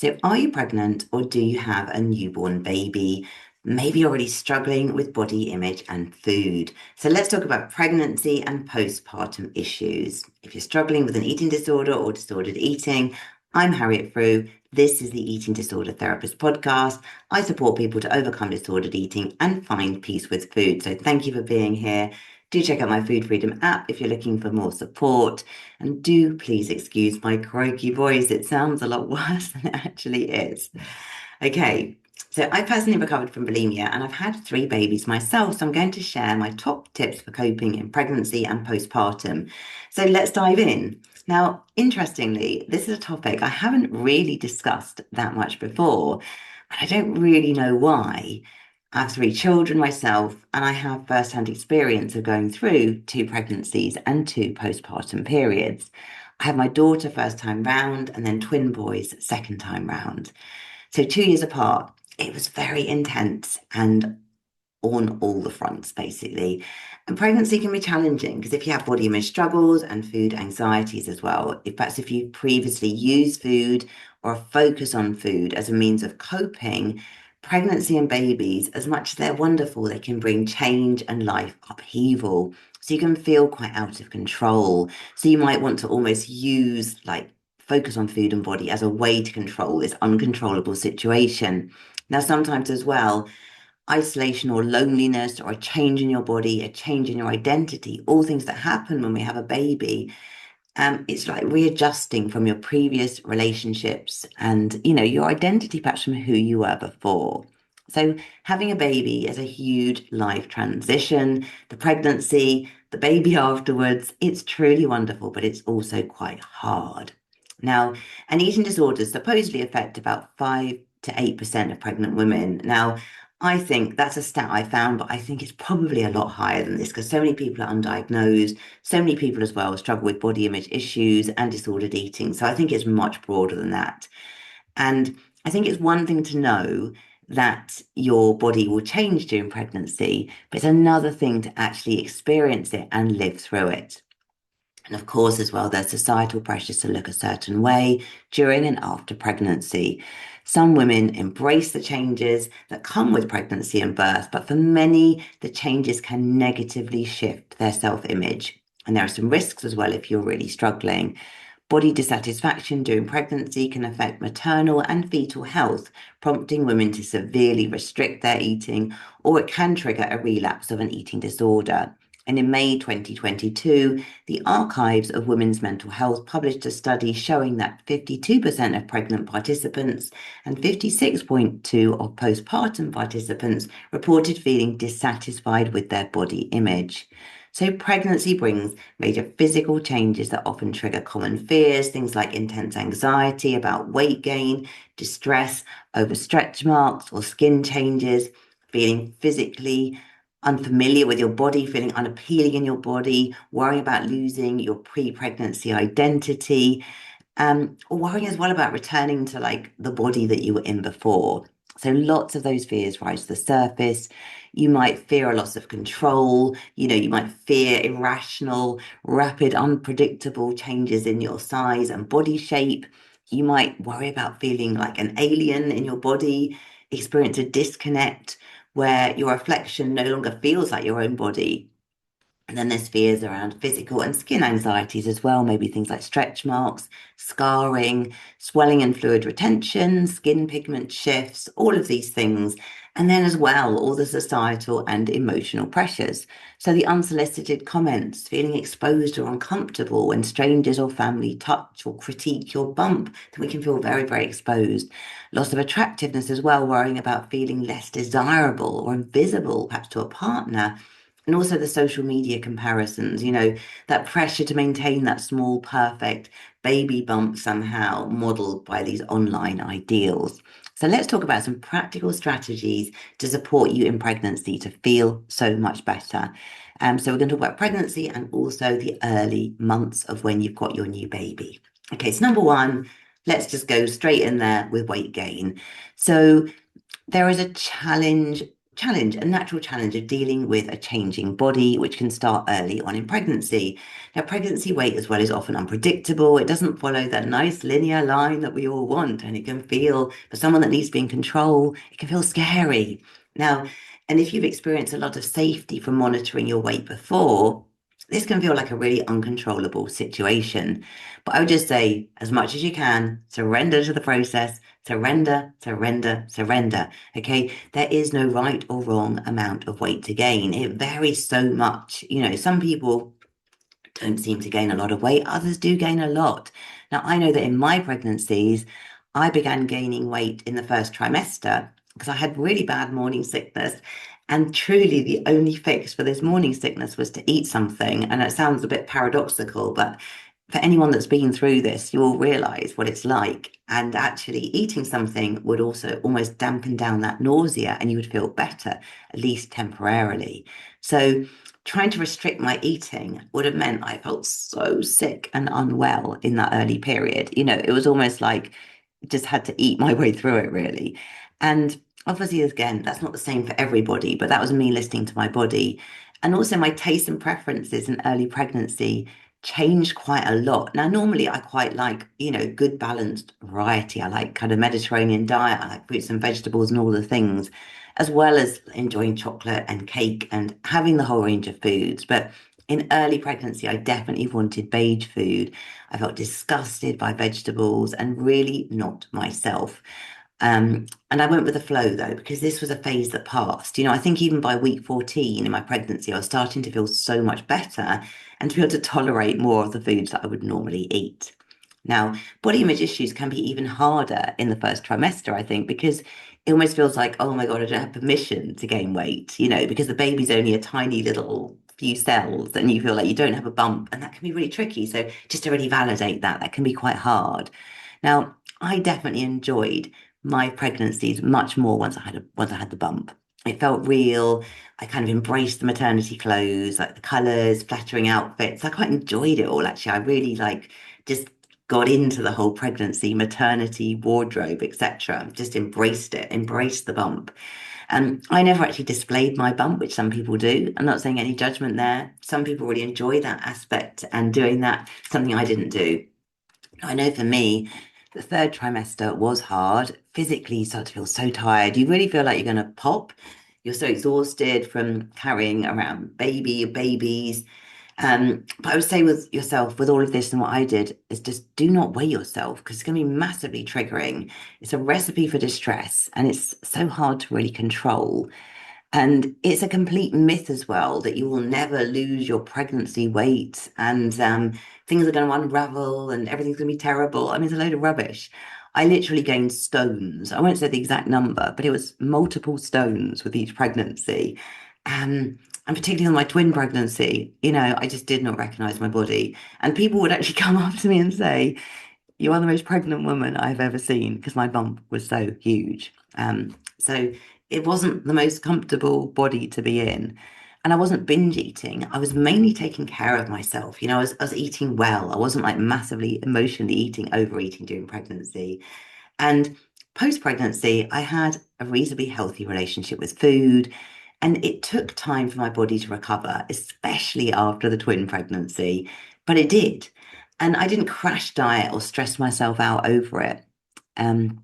So, are you pregnant or do you have a newborn baby? Maybe you're already struggling with body image and food. So, let's talk about pregnancy and postpartum issues. If you're struggling with an eating disorder or disordered eating, I'm Harriet Frew. This is the Eating Disorder Therapist podcast. I support people to overcome disordered eating and find peace with food. So, thank you for being here. Do check out my Food Freedom app if you're looking for more support. And do please excuse my croaky voice. It sounds a lot worse than it actually is. Okay, so I personally recovered from bulimia and I've had 3 babies myself. So I'm going to share my top tips for coping in pregnancy and postpartum. So let's dive in. Now, interestingly, this is a topic I haven't really discussed that much before. And I don't really know why. I have 3 children myself, and I have first-hand experience of going through 2 pregnancies and 2 postpartum periods. I had my daughter first time round and then twin boys second time round. So 2 years apart, it was very intense and on all the fronts, basically. And pregnancy can be challenging because if you have body image struggles and food anxieties as well, if perhaps if you previously used food or a focus on food as a means of coping, pregnancy and babies, as much as they're wonderful, they can bring change and life upheaval. So you can feel quite out of control. So you might want to almost use like focus on food and body as a way to control this uncontrollable situation. Now, sometimes as well, isolation or loneliness or a change in your body, a change in your identity, all things that happen when we have a baby. It's like readjusting from your previous relationships and, your identity perhaps from who you were before. So having a baby is a huge life transition. The pregnancy, the baby afterwards, it's truly wonderful, but it's also quite hard. Now, an eating disorders supposedly affect about 5 to 8% of pregnant women. Now, I think that's a stat I found, but I think it's probably a lot higher than this because so many people are undiagnosed. So many people as well struggle with body image issues and disordered eating. So I think it's much broader than that. And I think it's one thing to know that your body will change during pregnancy, but it's another thing to actually experience it and live through it. And of course, as well, there's societal pressures to look a certain way during and after pregnancy. Some women embrace the changes that come with pregnancy and birth, but for many, the changes can negatively shift their self-image. And there are some risks as well if you're really struggling. Body dissatisfaction during pregnancy can affect maternal and fetal health, prompting women to severely restrict their eating, or it can trigger a relapse of an eating disorder. And in May 2022, the Archives of Women's Mental Health published a study showing that 52% of pregnant participants and 56.2% of postpartum participants reported feeling dissatisfied with their body image. So pregnancy brings major physical changes that often trigger common fears, things like intense anxiety about weight gain, distress over stretch marks or skin changes, feeling physically unfamiliar with your body, feeling unappealing in your body, worrying about losing your pre-pregnancy identity, or worrying as well about returning to like the body that you were in before. So lots of those fears rise to the surface. You might fear a loss of control. You might fear irrational, rapid, unpredictable changes in your size and body shape. You might worry about feeling like an alien in your body, experience a disconnect where your reflection no longer feels like your own body. And then there's fears around physical and skin anxieties as well, maybe things like stretch marks, scarring, swelling and fluid retention, skin pigment shifts, all of these things. And then as well, all the societal and emotional pressures. So the unsolicited comments, feeling exposed or uncomfortable when strangers or family touch or critique your bump, then we can feel very, very exposed. Loss of attractiveness as well, worrying about feeling less desirable or invisible, perhaps to a partner. And also the social media comparisons, that pressure to maintain that small, perfect baby bump somehow modeled by these online ideals. So let's talk about some practical strategies to support you in pregnancy to feel so much better. So we're going to talk about pregnancy and also the early months of when you've got your new baby. Okay, so number one, let's just go straight in there with weight gain. So there is a challenge challenge, a natural challenge of dealing with a changing body, which can start early on in pregnancy. Now, pregnancy weight as well is often unpredictable. It doesn't follow that nice linear line that we all want, and it can feel, for someone that needs to be in control, it can feel scary. Now, and if you've experienced a lot of safety from monitoring your weight before, this can feel like a really uncontrollable situation. But I would just say, as much as you can, surrender to the process, surrender, surrender, surrender. Okay. There is no right or wrong amount of weight to gain. It varies so much. Some people don't seem to gain a lot of weight, others do gain a lot. Now, I know that in my pregnancies, I began gaining weight in the first trimester because I had really bad morning sickness. And truly, the only fix for this morning sickness was to eat something. And it sounds a bit paradoxical, but for anyone that's been through this, you will realize what it's like. And actually, eating something would also almost dampen down that nausea and you would feel better, at least temporarily. So, trying to restrict my eating would have meant I felt so sick and unwell in that early period. It was almost like just had to eat my way through it, really. And obviously, again, that's not the same for everybody, but that was me listening to my body. And also, my tastes and preferences in early pregnancy changed quite a lot. Now, normally, I quite like, good balanced variety. I like kind of Mediterranean diet. I like fruits and vegetables and all the things, as well as enjoying chocolate and cake and having the whole range of foods. But in early pregnancy, I definitely wanted beige food. I felt disgusted by vegetables and really not myself. And I went with the flow though, because this was a phase that passed. I think even by week 14 in my pregnancy, I was starting to feel so much better and to be able to tolerate more of the foods that I would normally eat. Now, body image issues can be even harder in the first trimester, I think, because it almost feels like, oh my God, I don't have permission to gain weight, because the baby's only a tiny little few cells and you feel like you don't have a bump, and that can be really tricky. So just to really validate that, that can be quite hard. Now, I definitely enjoyed my pregnancies much more once I had the bump. It felt real. I kind of embraced the maternity clothes, like the colours, flattering outfits. I quite enjoyed it all, actually. I really just got into the whole pregnancy, maternity, wardrobe, etc. Just embraced it, embraced the bump. I never actually displayed my bump, which some people do. I'm not saying any judgment there. Some people really enjoy that aspect and doing that, something I didn't do. I know for me, the third trimester was hard. Physically, you start to feel so tired. You really feel like you're going to pop. You're so exhausted from carrying around babies. But I would say with yourself, with all of this and what I did, is just do not weigh yourself because it's going to be massively triggering. It's a recipe for distress and it's so hard to really control. And it's a complete myth as well that you will never lose your pregnancy weight and things are going to unravel and everything's going to be terrible. I mean, it's a load of rubbish. I literally gained stones. I won't say the exact number, but it was multiple stones with each pregnancy. And particularly on my twin pregnancy, I just did not recognize my body. And people would actually come up to me and say, you are the most pregnant woman I've ever seen because my bump was so huge. So it wasn't the most comfortable body to be in. And I wasn't binge eating. I was mainly taking care of myself. I was eating well. I wasn't like massively emotionally eating, overeating during pregnancy. And post-pregnancy, I had a reasonably healthy relationship with food. And it took time for my body to recover, especially after the twin pregnancy, but it did. And I didn't crash diet or stress myself out over it. Um,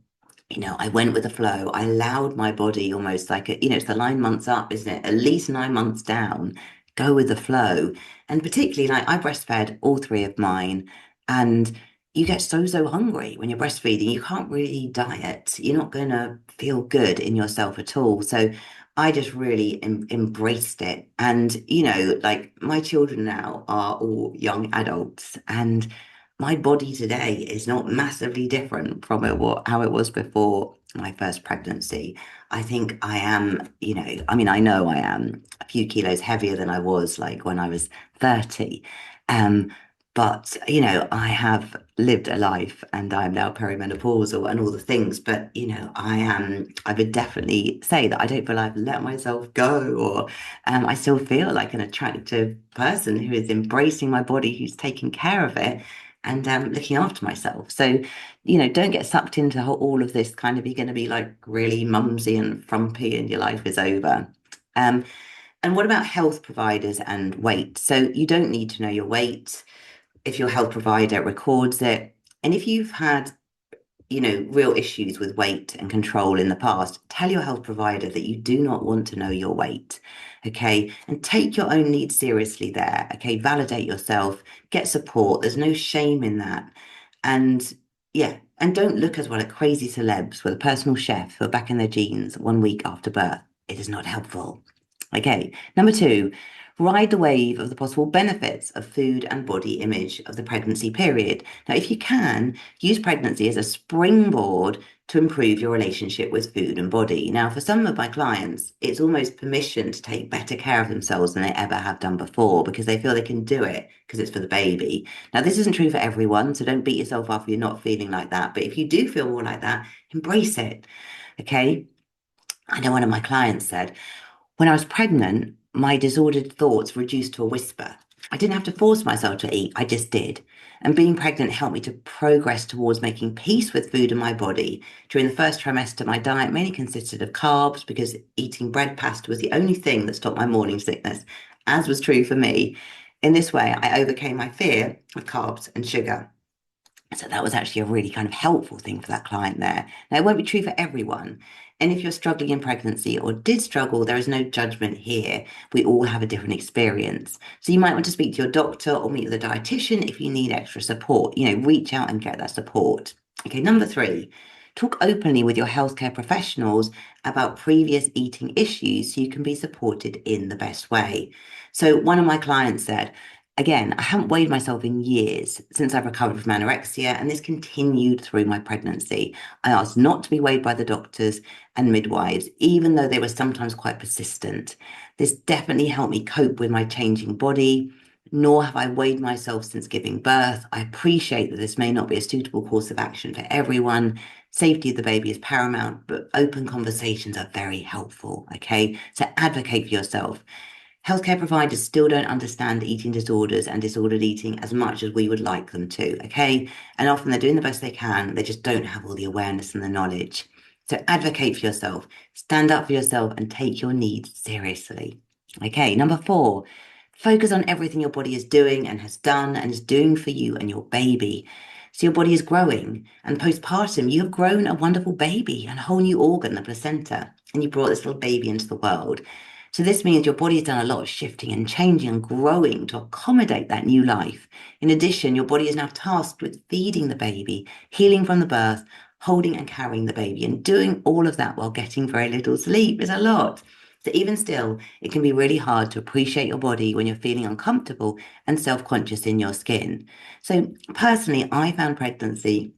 I went with the flow. I allowed my body almost like, it's the 9 months up, isn't it? At least 9 months down, go with the flow. And particularly, like I breastfed all three of mine, and you get so hungry when you're breastfeeding. You can't really diet. You're not going to feel good in yourself at all. So I just really embraced it. And, like my children now are all young adults, and my body today is not massively different from how it was before my first pregnancy. I think I am, I mean, I know I am a few kilos heavier than I was like when I was 30. Um, but, I have lived a life and I'm now perimenopausal and all the things. But, I would definitely say that I don't feel I've let myself go, or I still feel like an attractive person who is embracing my body, who's taking care of it. and looking after myself. So, don't get sucked into all of this kind of, you're going to be like really mumsy and frumpy and your life is over. Um, and what about health providers and weight? So you don't need to know your weight if your health provider records it. And if you've had real issues with weight and control in the past, tell your health provider that you do not want to know your weight. Okay. And take your own needs seriously there. Okay. Validate yourself, get support. There's no shame in that. And yeah, and don't look as well at crazy celebs with a personal chef who are back in their jeans 1 week after birth. It is not helpful. Okay. Number two, ride the wave of the possible benefits of food and body image of the pregnancy period. Now, if you can, use pregnancy as a springboard to improve your relationship with food and body. Now, for some of my clients, it's almost permission to take better care of themselves than they ever have done before because they feel they can do it because it's for the baby. Now, this isn't true for everyone, so don't beat yourself up if you're not feeling like that. But if you do feel more like that, embrace it. Okay. I know one of my clients said, when I was pregnant, my disordered thoughts reduced to a whisper. I didn't have to force myself to eat, I just did. And being pregnant helped me to progress towards making peace with food in my body. During the first trimester, my diet mainly consisted of carbs because eating bread pasta was the only thing that stopped my morning sickness, as was true for me. In this way, I overcame my fear of carbs and sugar. So that was actually a really kind of helpful thing for that client there. Now, it won't be true for everyone. And if you're struggling in pregnancy or did struggle, there is no judgment here. We all have a different experience. So you might want to speak to your doctor or meet with a dietitian if you need extra support. Reach out and get that support. Okay, number three, talk openly with your healthcare professionals about previous eating issues so you can be supported in the best way. So one of my clients said, again, I haven't weighed myself in years since I've recovered from anorexia, and this continued through my pregnancy. I asked not to be weighed by the doctors and midwives, even though they were sometimes quite persistent. This definitely helped me cope with my changing body, nor have I weighed myself since giving birth. I appreciate that this may not be a suitable course of action for everyone. Safety of the baby is paramount, but open conversations are very helpful. Okay, so advocate for yourself. Healthcare providers still don't understand eating disorders and disordered eating as much as we would like them to, okay? And often they're doing the best they can, they just don't have all the awareness and the knowledge. So advocate for yourself, stand up for yourself, and take your needs seriously. Okay, number four, focus on everything your body is doing and has done and is doing for you and your baby. So your body is growing, and postpartum, you have grown a wonderful baby and a whole new organ, the placenta, and you brought this little baby into the world. So this means your body has done a lot of shifting and changing and growing to accommodate that new life. In addition, your body is now tasked with feeding the baby, healing from the birth, holding and carrying the baby, and doing all of that while getting very little sleep is a lot. So even still, it can be really hard to appreciate your body when you're feeling uncomfortable and self-conscious in your skin. So personally, I found pregnancy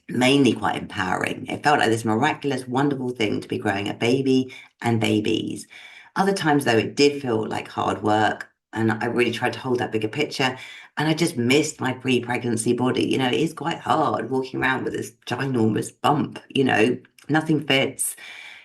mainly quite empowering. It felt like this miraculous, wonderful thing to be growing a baby and babies. Other times, though, it did feel like hard work, and I really tried to hold that bigger picture. And I just missed my pre-pregnancy body. It is quite hard walking around with this ginormous bump. Nothing fits.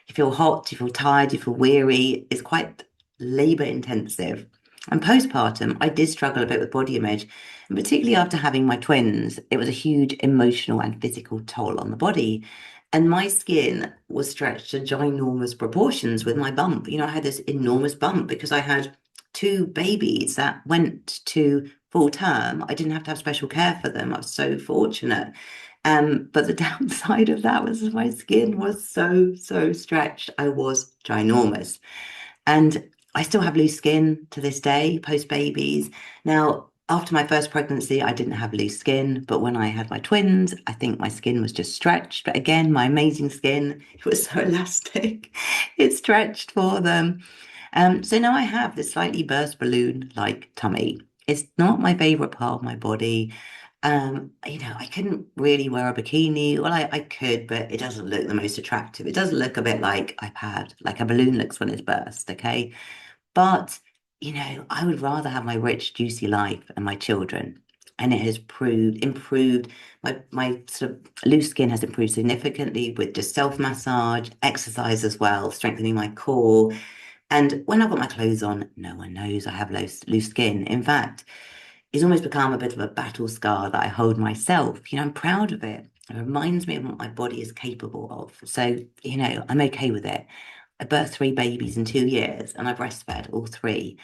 You feel hot, you feel tired, you feel weary. It's quite labor intensive. And postpartum, I did struggle a bit with body image, and particularly after having my twins, it was a huge emotional and physical toll on the body. And my skin was stretched to ginormous proportions with my bump. I had this enormous bump because I had two babies that went to full term. I didn't have to have special care for them. I was so fortunate. But the downside of that was my skin was so, so stretched. I was ginormous. And I still have loose skin to this day, post babies. Now, after my first pregnancy, I didn't have loose skin, but when I had my twins, I think my skin was just stretched. But again, my amazing skin, it was so elastic, it stretched for them. So now I have this slightly burst balloon-like tummy. It's not my favorite part of my body. I couldn't really wear a bikini. Well, I could, but it doesn't look the most attractive. It does look a bit like I've had, like a balloon looks when it's burst, okay? But, I would rather have my rich, juicy life and my children. And it has improved. My sort of loose skin has improved significantly with just self-massage, exercise as well, strengthening my core. And when I've got my clothes on, no one knows I have loose skin. In fact, it's almost become a bit of a battle scar that I hold myself. I'm proud of it. It reminds me of what my body is capable of. So, I'm okay with it. I birthed 3 babies in 2 years and I breastfed all three.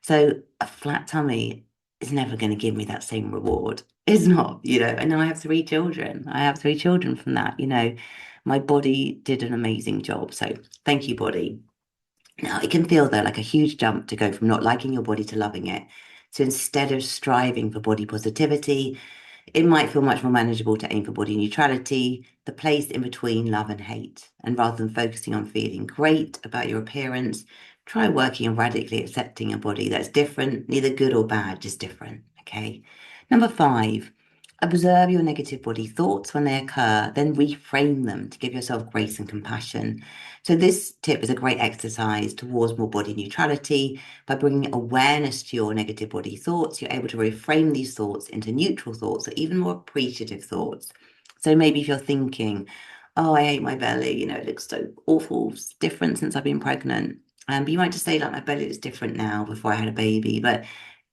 So a flat tummy is never going to give me that same reward. It's not. And now I have 3 children. I have 3 children from that. My body did an amazing job. So thank you, body. Now, it can feel, though, like a huge jump to go from not liking your body to loving it. So instead of striving for body positivity, it might feel much more manageable to aim for body neutrality, the place in between love and hate. And rather than focusing on feeling great about your appearance, try working on radically accepting a body that's different, neither good or bad, just different. Okay. Number 5, observe your negative body thoughts when they occur, then reframe them to give yourself grace and compassion. So this tip is a great exercise towards more body neutrality. By bringing awareness to your negative body thoughts, you're able to reframe these thoughts into neutral thoughts or even more appreciative thoughts. So maybe if you're thinking, oh, I hate my belly, it looks so awful, it's different since I've been pregnant. But you might just say, like, my belly looks different now before I had a baby. But,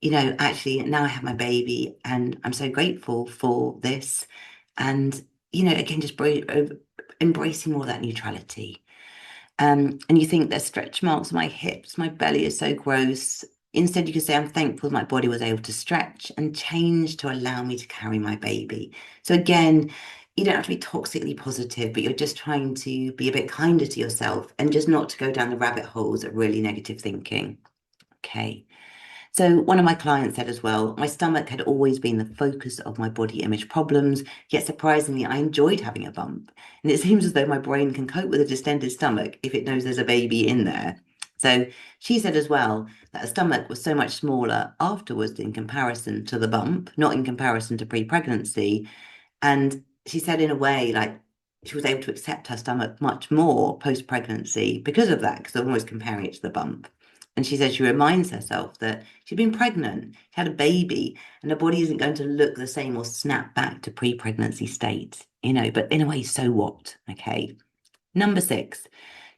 actually, now I have my baby and I'm so grateful for this. And, again, just embracing more of that neutrality. And you think there's stretch marks on my hips, my belly is so gross. Instead, you could say, I'm thankful my body was able to stretch and change to allow me to carry my baby. So again, you don't have to be toxically positive, but you're just trying to be a bit kinder to yourself and just not to go down the rabbit holes of really negative thinking. Okay. So one of my clients said as well, my stomach had always been the focus of my body image problems, yet surprisingly, I enjoyed having a bump. And it seems as though my brain can cope with a distended stomach if it knows there's a baby in there. So she said as well that her stomach was so much smaller afterwards in comparison to the bump, not in comparison to pre-pregnancy. And she said, in a way, like, she was able to accept her stomach much more post-pregnancy because of that, because I'm always comparing it to the bump. And she said she reminds herself that she'd been pregnant, she had a baby, and her body isn't going to look the same or snap back to pre-pregnancy state, but in a way, so what? Okay. Number 6,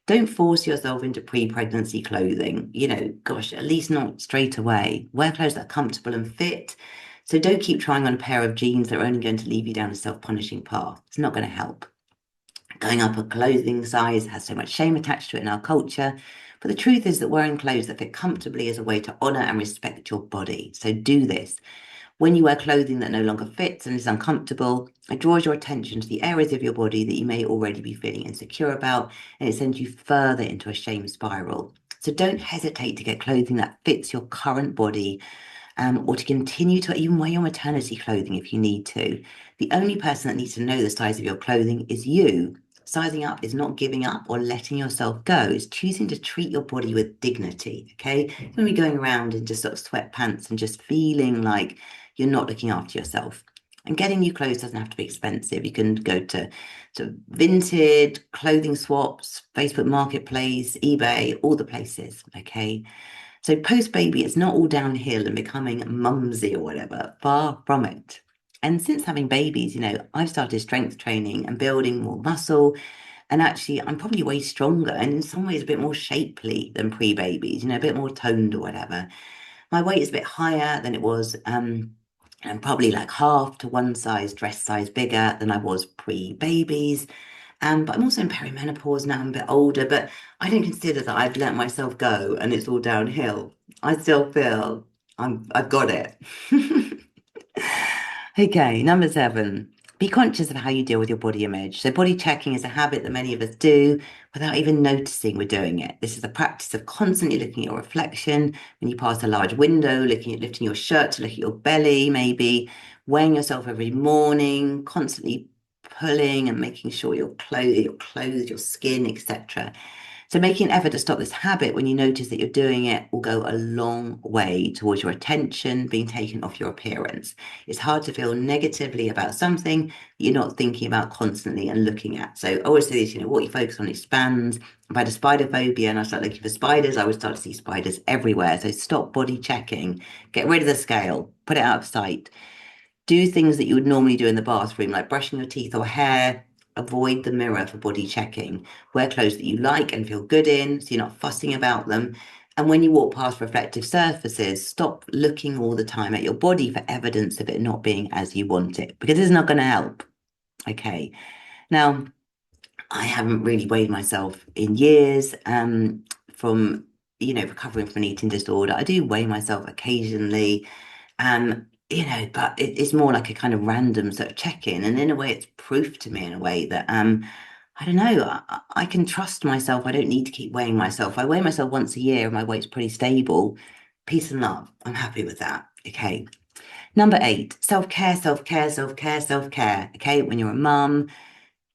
don't force yourself into pre-pregnancy clothing. Gosh, at least not straight away. Wear clothes that are comfortable and fit. So don't keep trying on a pair of jeans that are only going to leave you down a self-punishing path. It's not going to help. Going up a clothing size has so much shame attached to it in our culture. But the truth is that wearing clothes that fit comfortably is a way to honor and respect your body. So do this. When you wear clothing that no longer fits and is uncomfortable, it draws your attention to the areas of your body that you may already be feeling insecure about, and it sends you further into a shame spiral. So don't hesitate to get clothing that fits your current body, or to continue to even wear your maternity clothing if you need to. The only person that needs to know the size of your clothing is you. Sizing up is not giving up or letting yourself go. It's choosing to treat your body with dignity, okay? When we're going around in just sort of sweatpants and just feeling like you're not looking after yourself. And getting new clothes doesn't have to be expensive. You can go to Vinted, clothing swaps, Facebook Marketplace, eBay, all the places, okay? So post-baby, it's not all downhill and becoming mumsy or whatever. Far from it. And since having babies, I've started strength training and building more muscle. And actually, I'm probably way stronger and in some ways a bit more shapely than pre-babies, a bit more toned or whatever. My weight is a bit higher than it was, and probably like half to one size, dress size bigger than I was pre-babies. But I'm also in perimenopause now, I'm a bit older, but I don't consider that I've let myself go and it's all downhill. I still feel I've got it. Okay, number 7, be conscious of how you deal with your body image. So body checking is a habit that many of us do without even noticing we're doing it. This is a practice of constantly looking at your reflection when you pass a large window, lifting your shirt to look at your belly, maybe weighing yourself every morning, constantly pulling and making sure your clothes, your skin, etc. So making an effort to stop this habit when you notice that you're doing it will go a long way towards your attention being taken off your appearance. It's hard to feel negatively about something you're not thinking about constantly and looking at. So I always say this, what you focus on expands. If I had a spider phobia and I start looking for spiders, I would start to see spiders everywhere. So stop body checking, get rid of the scale, put it out of sight. Do things that you would normally do in the bathroom, like brushing your teeth or hair. Avoid the mirror for body checking. Wear clothes that you like and feel good in, so you're not fussing about them. And when you walk past reflective surfaces, stop looking all the time at your body for evidence of it not being as you want it, because it's not going to help. Okay. Now, I haven't really weighed myself in years, from, recovering from an eating disorder. I do weigh myself occasionally, but it's more like a kind of random sort of check-in. And in a way, it's proof to me in a way that, I don't know, I can trust myself. I don't need to keep weighing myself. I weigh myself once a year and my weight's pretty stable. Peace and love. I'm happy with that. Okay. Number 8, self-care, self-care, self-care, self-care. Okay. When you're a mum,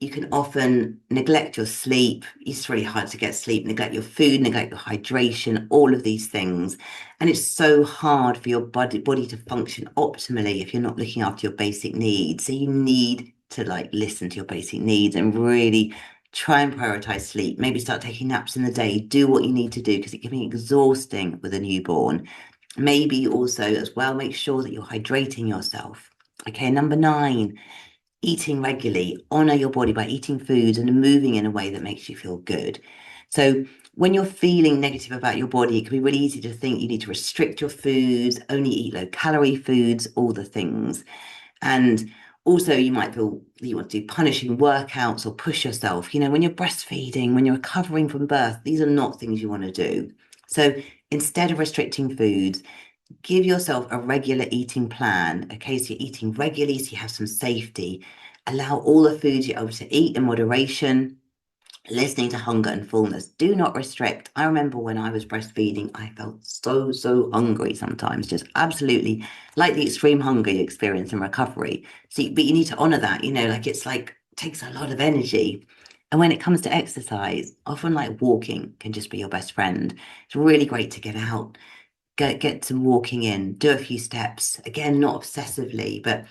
you can often neglect your sleep. It's really hard to get sleep, neglect your food, neglect your hydration, all of these things. And it's so hard for your body to function optimally if you're not looking after your basic needs. So you need to listen to your basic needs and really try and prioritize sleep. Maybe start taking naps in the day. Do what you need to do because it can be exhausting with a newborn. Maybe also as well, make sure that you're hydrating yourself. Okay, number 9, eating regularly, honor your body by eating foods and moving in a way that makes you feel good. So when you're feeling negative about your body, it can be really easy to think you need to restrict your foods, only eat low calorie foods, all the things. And also you might feel that you want to do punishing workouts or push yourself. When you're breastfeeding, when you're recovering from birth, these are not things you want to do. So instead of restricting foods, give yourself a regular eating plan. Okay, so you're eating regularly, so you have some safety. Allow all the foods you're able to eat in moderation, listening to hunger and fullness. Do not restrict. I remember when I was breastfeeding, I felt so, so hungry sometimes, just absolutely like the extreme hunger you experience in recovery. See, but you need to honor that, it's like takes a lot of energy. And when it comes to exercise, often like walking can just be your best friend. It's really great to get out, get some walking in, do a few steps. Again, not obsessively, but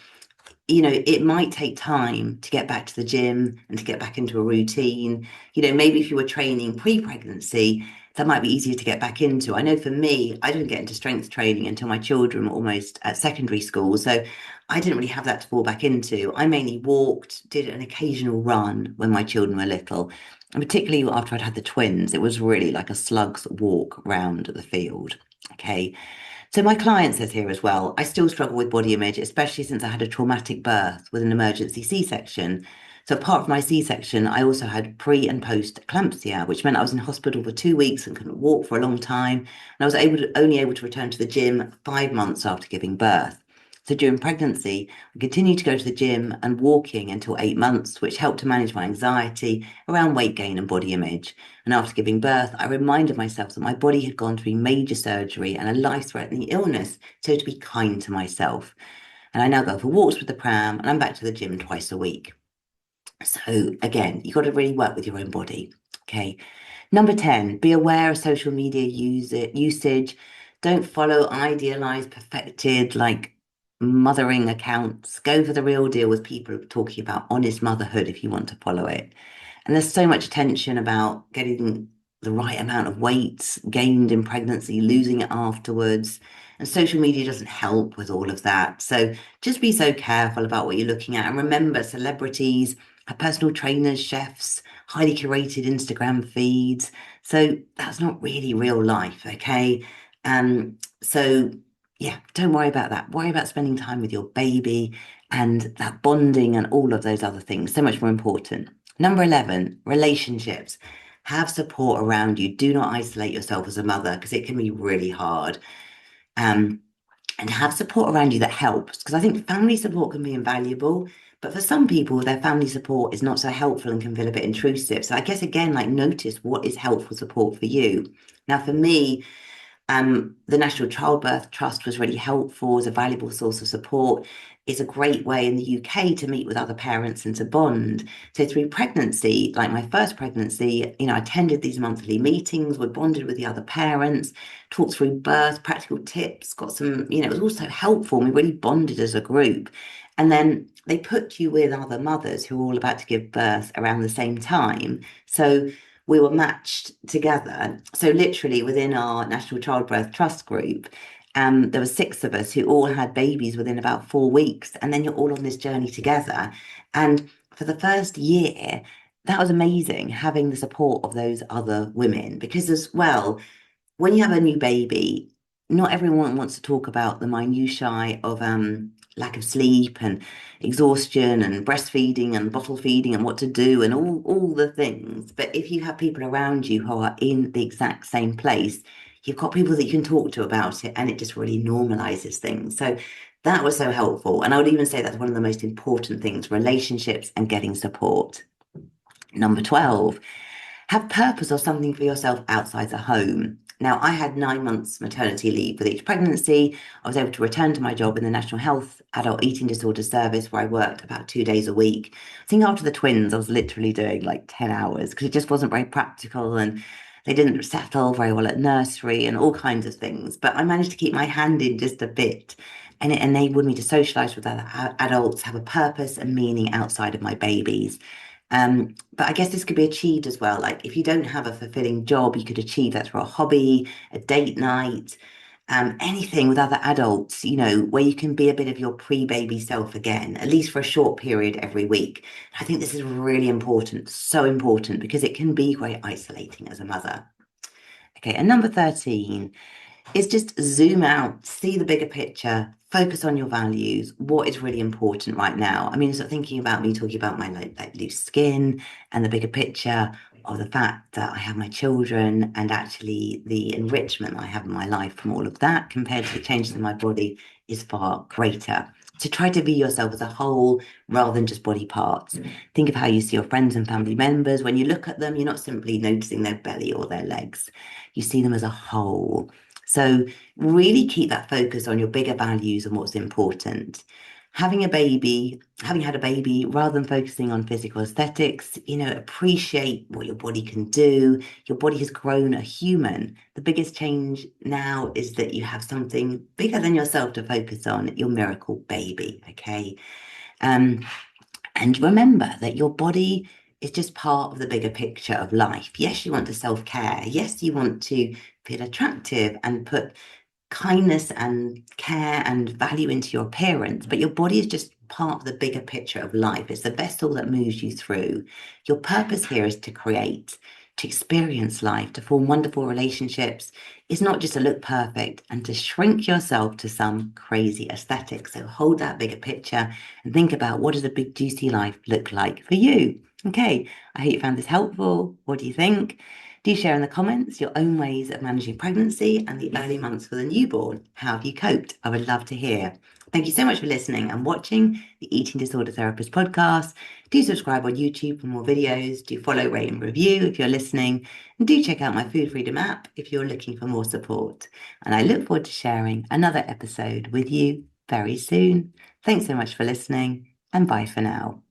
it might take time to get back to the gym and to get back into a routine. Maybe if you were training pre-pregnancy, that might be easier to get back into. I know for me, I didn't get into strength training until my children were almost at secondary school. So I didn't really have that to fall back into. I mainly walked, did an occasional run when my children were little. And particularly after I'd had the twins, it was really like a slug's walk round the field. Okay. So my client says here as well, I still struggle with body image, especially since I had a traumatic birth with an emergency C-section. So apart from my C-section, I also had pre and post eclampsia, which meant I was in hospital for 2 weeks and couldn't walk for a long time. And I was only able to return to the gym 5 months after giving birth. So during pregnancy, I continued to go to the gym and walking until 8 months, which helped to manage my anxiety around weight gain and body image. And after giving birth, I reminded myself that my body had gone through major surgery and a life-threatening illness, so to be kind to myself. And I now go for walks with the pram and I'm back to the gym twice a week. So again, you've got to really work with your own body. Okay. Number 10, be aware of social media usage. Don't follow idealized, perfected, mothering accounts. Go for the real deal with people talking about honest motherhood if you want to follow it. And there's so much attention about getting the right amount of weight gained in pregnancy, losing it afterwards. And social media doesn't help with all of that. So just be so careful about what you're looking at. And remember, celebrities have personal trainers, chefs, highly curated Instagram feeds. So that's not really real life, okay? So yeah, don't worry about that. Worry about spending time with your baby and that bonding and all of those other things. So much more important. Number 11, relationships. Have support around you. Do not isolate yourself as a mother because it can be really hard. And have support around you that helps, because I think family support can be invaluable, but for some people, their family support is not so helpful and can feel a bit intrusive. So I guess again, notice what is helpful support for you. Now, for me, the National Childbirth Trust was really helpful as a valuable source of support. It's a great way in the UK to meet with other parents and to bond. So through pregnancy, like my first pregnancy, I attended these monthly meetings, we bonded with the other parents, talked through birth, practical tips, got some, it was also helpful. We really bonded as a group. And then they put you with other mothers who were all about to give birth around the same time. So we were matched together. So literally within our National Childbirth Trust group, there were 6 of us who all had babies within about 4 weeks, and then you're all on this journey together. And for the first year, that was amazing having the support of those other women, because as well, when you have a new baby, not everyone wants to talk about the minutiae of lack of sleep and exhaustion and breastfeeding and bottle feeding and what to do and all the things. But if you have people around you who are in the exact same place, you've got people that you can talk to about it, and it just really normalizes things. So that was so helpful. And I would even say that's one of the most important things, relationships and getting support. Number 12, have purpose or something for yourself outside the home. Now, I had 9 months maternity leave with each pregnancy. I was able to return to my job in the National Health Adult Eating Disorder Service, where I worked about 2 days a week. I think after the twins, I was literally doing like 10 hours because it just wasn't very practical, and they didn't settle very well at nursery and all kinds of things. But I managed to keep my hand in just a bit. And it enabled me to socialize with other adults, have a purpose and meaning outside of my babies. But I guess this could be achieved as well. Like if you don't have a fulfilling job, you could achieve that through a hobby, a date night, anything with other adults, where you can be a bit of your pre-baby self again, at least for a short period every week. I think this is really important, so important, because it can be quite isolating as a mother. Okay, and number 13 is just zoom out, see the bigger picture, focus on your values, what is really important right now. I mean, sort of thinking about me talking about my like loose skin and the bigger picture of the fact that I have my children and actually the enrichment I have in my life from all of that compared to the changes in my body is far greater. To try to be yourself as a whole rather than just body parts. Think of how you see your friends and family members. When you look at them, you're not simply noticing their belly or their legs. You see them as a whole. So really keep that focus on your bigger values and what's important. Having a baby, having had a baby, rather than focusing on physical aesthetics, appreciate what your body can do. Your body has grown a human. The biggest change now is that you have something bigger than yourself to focus on, your miracle baby, okay? And remember that your body is just part of the bigger picture of life. Yes, you want to self-care. Yes, you want to feel attractive and put kindness and care and value into your appearance, but your body is just part of the bigger picture of life. It's the vessel that moves you through. Your purpose here is to create, to experience life, to form wonderful relationships. It's not just to look perfect and to shrink yourself to some crazy aesthetic. So hold that bigger picture and think about, what does a big juicy life look like for you? Okay, I hope you found this helpful. What do you think? Do share in the comments your own ways of managing pregnancy and the early months for the newborn. How have you coped? I would love to hear. Thank you so much for listening and watching the Eating Disorder Therapist podcast. Do subscribe on YouTube for more videos. Do follow, rate, and review if you're listening. And do check out my Food Freedom app if you're looking for more support. And I look forward to sharing another episode with you very soon. Thanks so much for listening, and bye for now.